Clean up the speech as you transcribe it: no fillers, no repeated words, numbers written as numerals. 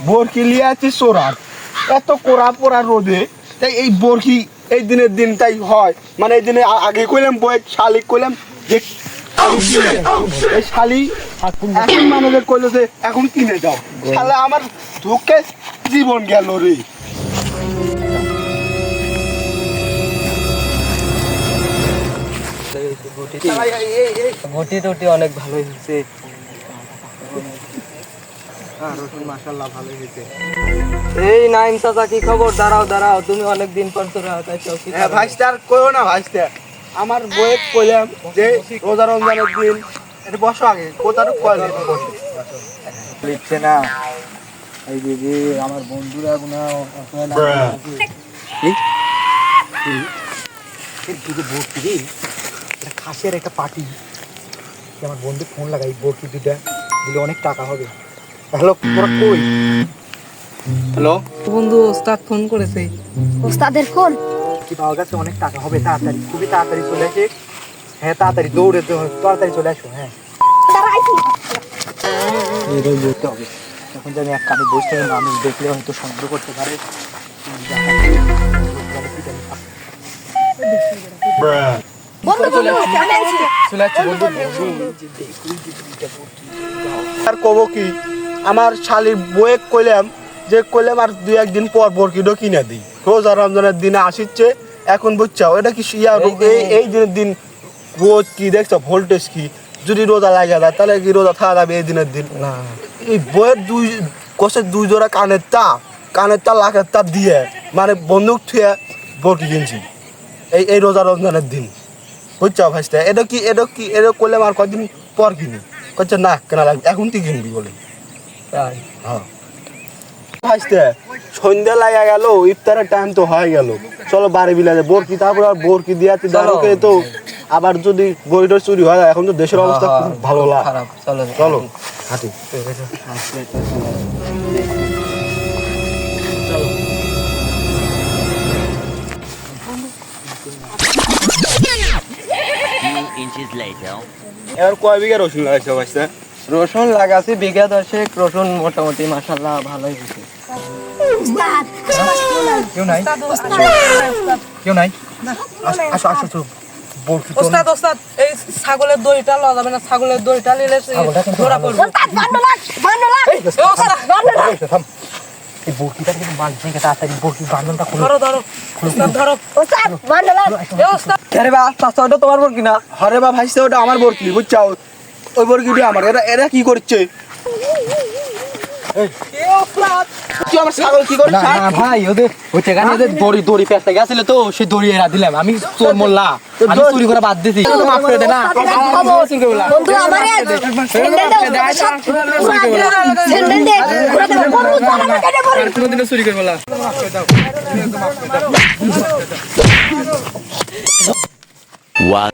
বরকি লিয়ে আছি চোরার এত কোরা পোড়া রোদে তাই এই বরকি এই দিনের দিন তাই হয় মানে এই দিনে আগে কইলাম বই শালিক কইলাম যে এই শালি এখন মানুষের কইলো যে এখন কিনে যাও শালা আমার ধুকে জীবন গেল রে ঘটি টটি অনেক ভালোই হয়েছে মাশাআল্লাহ ভালোই হয়েছে। এই নাইম চাচা কি খবর? দাঁড়াও দাঁড়াও, তুমি অনেকদিন পর তোরা ভাইস্টার কইও না ভাইস্টা আমার বইয়ে কইলাম যে রোজা রমজানের দিন এটা বসো আগে কোথাও কইলে লিখছে না এই দিদি আমার বন্ধুরা গুনা খাসের একটা পার্টি আমার বন্ধু ফোন লাগাই বরকি দুটা দিলে অনেক টাকা হবে। হ্যালো তোরা কই? হ্যালো বন্ধু ওস্তাদ ফোন করেছে। ওস্তাদের ফোন কি পাওয়া গেছে? অনেক টাকা হবে, তাড়াতাড়ি খুবই তাড়াতাড়ি চলে আসে। হ্যাঁ তাড়াতাড়ি দৌড়ে তাড়াতাড়ি চলে আসো। হ্যাঁ বলতে হবে এখন জানি এক কানে বসে থেকে মানুষ দেখলে হয়তো সন্দেহ করতে পারে। আর কব কি আমার শালির বইয়ে কইলাম যে কইলাম আর দুই একদিন পর বরকিডো কিনে দিই রোজা রমজানের দিনে আসিচ্ছে এখন বুঝছাও এটা কি এই দিনের দিন রোজ কি দেখছো ভোল্টেজ কি যদি রোজা লাগে যায় তাহলে কি রোজা থাকা যাবে এই দিনের দিন না এই বইয়ের দুই জোড়া কানের তার লাখের তার দিয়ে মানে বন্দুক থুয়ে বরকি কিনছি এই রোজা রমজানের দিন বুঝছাও ভাইস্তা এটা করলাম আর কদিন পর কিনি করছে না কেনা লাগবে এখন তুই কিনবি বলে হ্যাঁ ভাইস্তা সন্ধ্যা লাগা গেল ইফতারের টাইম তো হয়ে গেল চলো বাড়ি বিলাতে বরকি তারপর আর বরকি দিয়া দাঁড়োকে তো আবার যদি বইটা চুরি হয় এখন তো দেশের অবস্থা খুব ভালো খারাপ চলো হাঁটি এবার কয় বিঘা রসুন লাগাইছো ভাইস্তা? রসুন লাগাছি বিঘা 10 রসুন মোটামুটি মাশাআল্লাহ ভালোই হয়েছে। কেউ নাই আসো আসো ওস্তাদ ওস্তাদ এই ছাগলের দড়িটা লওয়া যাবে না, ছাগলের দড়িটা নিলে ধরা পড়বে। এই বরকিটা কিন্তু মানছে তাড়াতাড়ি বরকি বান্ধনটা খুলো। ধরো ধরো ওস্তাদ ধরো ওস্তাদ বান্ডলা এ ওস্তাদ আরে বা চাচা ওটা তোমার বরকি না? হরে বা ভাইস্তা ওটা আমার বরকি বুঝছাও ওই বরকিটা আমার এরা কি করছে এ ওস্তাদ তুই আমার ছাগল কি করছিস না ভাই ওদের ওইটা গানে ওদের দড়ি পেছতে গেছিল তো সেই দড়ি এরা দিলাম আমি চোর মোল্লা আমি চুরি করে বাদ দিছি মাফ করে দে না বন্ধু আমারে স্যান্ডেল দে পুরো দেব বন্ধু আমাকে কেটে পড়ে কোনদিন চুরি করে বলা What?